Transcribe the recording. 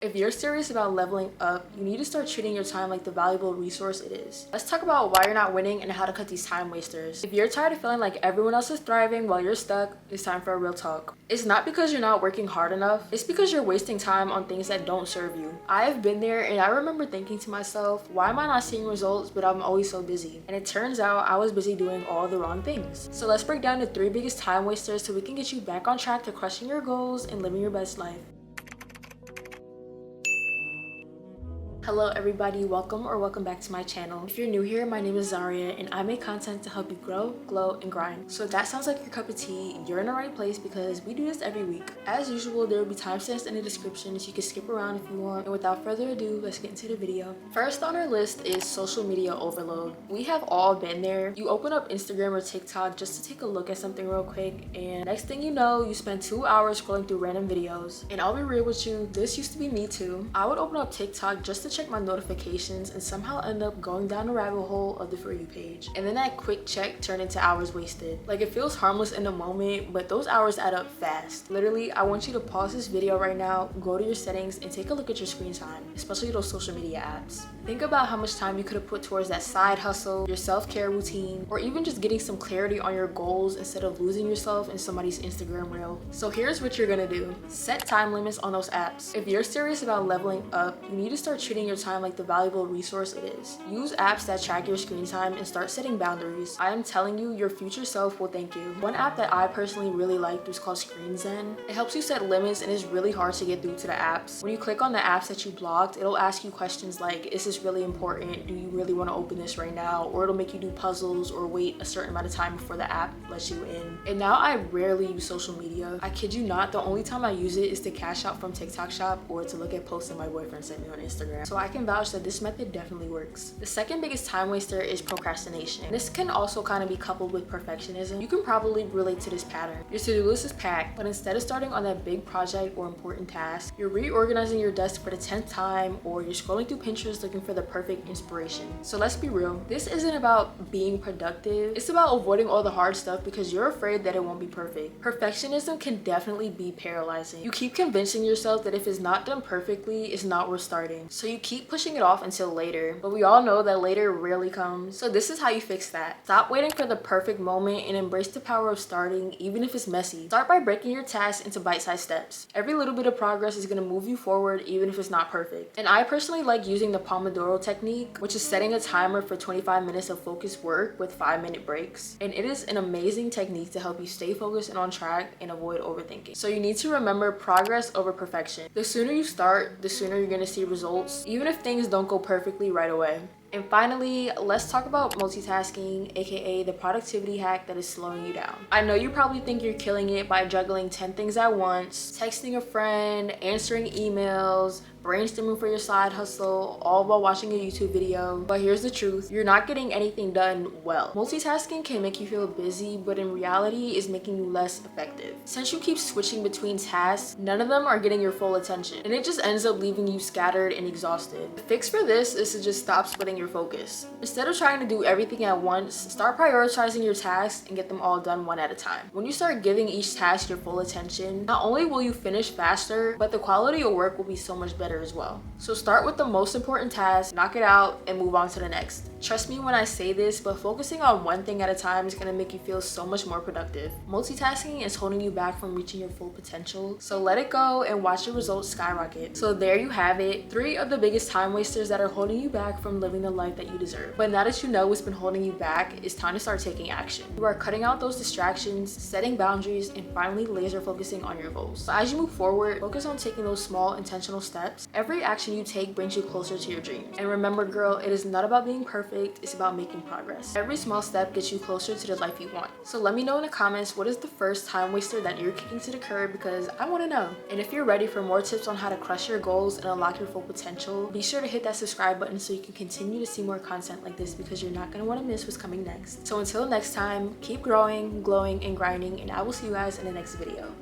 If you're serious about leveling up, you need to start treating your time like the valuable resource it is. Let's talk about why you're not winning and how to cut these time wasters. If you're tired of feeling like everyone else is thriving while you're stuck, it's time for a real talk. It's not because you're not working hard enough, it's because you're wasting time on things that don't serve you. I have been there, and I remember thinking to myself, why am I not seeing results but I'm always so busy? And it turns out I was busy doing all the wrong things. So let's break down the 3 biggest time wasters so we can get you back on track to crushing your goals and living your best life. Hello everybody, welcome back to my channel. If you're new here, my name is Zaria and I make content to help you grow, glow, and grind. So if that sounds like your cup of tea, you're in the right place because we do this every week. As usual, there will be timestamps in the description so you can skip around if you want. And without further ado, let's get into the video. First on our list is social media overload. We have all been there. You open up Instagram or TikTok just to take a look at something real quick, and next thing you know, you spend 2 hours scrolling through random videos. And I'll be real with you, this used to be me too. I would open up TikTok just to check my notifications and somehow end up going down the rabbit hole of the For You page. And then that quick check turned into hours wasted. Like, it feels harmless in the moment, but those hours add up fast. Literally, I want you to pause this video right now, go to your settings, and take a look at your screen time, especially those social media apps. Think about how much time you could have put towards that side hustle, your self-care routine, or even just getting some clarity on your goals instead of losing yourself in somebody's Instagram reel. So here's what you're gonna do. Set time limits on those apps. If you're serious about leveling up, you need to start treating your time like the valuable resource it is. Use apps that track your screen time and start setting boundaries. I am telling you, your future self will thank you. One app that I personally really liked was called Screen Zen. It helps you set limits and it's really hard to get through to the apps. When you click on the apps that you blocked, it'll ask you questions like, is this really important? Do you really want to open this right now? Or it'll make you do puzzles or wait a certain amount of time before the app lets you in. And now I rarely use social media. I kid you not, the only time I use it is to cash out from TikTok shop or to look at posts that my boyfriend sent me on Instagram. So I can vouch that this method definitely works. The second biggest time waster is procrastination. This can also kind of be coupled with perfectionism. You can probably relate to this pattern. Your to-do list is packed, but instead of starting on that big project or important task, you're reorganizing your desk for the 10th time, or you're scrolling through Pinterest looking for the perfect inspiration. So let's be real. This isn't about being productive. It's about avoiding all the hard stuff because you're afraid that it won't be perfect. Perfectionism can definitely be paralyzing. You keep convincing yourself that if it's not done perfectly, it's not worth starting. So you keep pushing it off until later, but we all know that later rarely comes. So this is how you fix that. Stop waiting for the perfect moment and embrace the power of starting, even if it's messy. Start by breaking your tasks into bite-sized steps. Every little bit of progress is going to move you forward, even if it's not perfect. And I personally like using the Pomodoro technique, which is setting a timer for 25 minutes of focused work with 5-minute breaks. And it is an amazing technique to help you stay focused and on track and avoid overthinking. So you need to remember progress over perfection. The sooner you start, the sooner you're going to see results, even if things don't go perfectly right away. And finally, let's talk about multitasking, aka the productivity hack that is slowing you down. I know you probably think you're killing it by juggling 10 things at once, texting a friend, answering emails, brainstorming for your side hustle, all while watching a YouTube video. But here's the truth, you're not getting anything done well. Multitasking can make you feel busy, but in reality is making you less effective. Since you keep switching between tasks, none of them are getting your full attention, and it just ends up leaving you scattered and exhausted. The fix for this is to just stop splitting your focus. Instead of trying to do everything at once, start prioritizing your tasks and get them all done one at a time. When you start giving each task your full attention, not only will you finish faster, but the quality of work will be so much better as well. So start with the most important task, knock it out, and move on to the next. Trust me when I say this, but focusing on one thing at a time is going to make you feel so much more productive. Multitasking is holding you back from reaching your full potential, so let it go and watch your results skyrocket. So there you have it, 3 of the biggest time wasters that are holding you back from living the life that you deserve. But now that you know what's been holding you back, it's time to start taking action. You are cutting out those distractions, setting boundaries, and finally laser focusing on your goals. So as you move forward, focus on taking those small intentional steps. Every action you take brings you closer to your dreams. And remember, girl, it is not about being perfect, it's about making progress. Every small step gets you closer to the life you want. So let me know in the comments, what is the first time waster that you're kicking to the curb, because I want to know. And if you're ready for more tips on how to crush your goals and unlock your full potential, be sure to hit that subscribe button so you can continue to see more content like this, because you're not going to want to miss what's coming next. So until next time, keep growing, glowing, and grinding, and I will see you guys in the next video.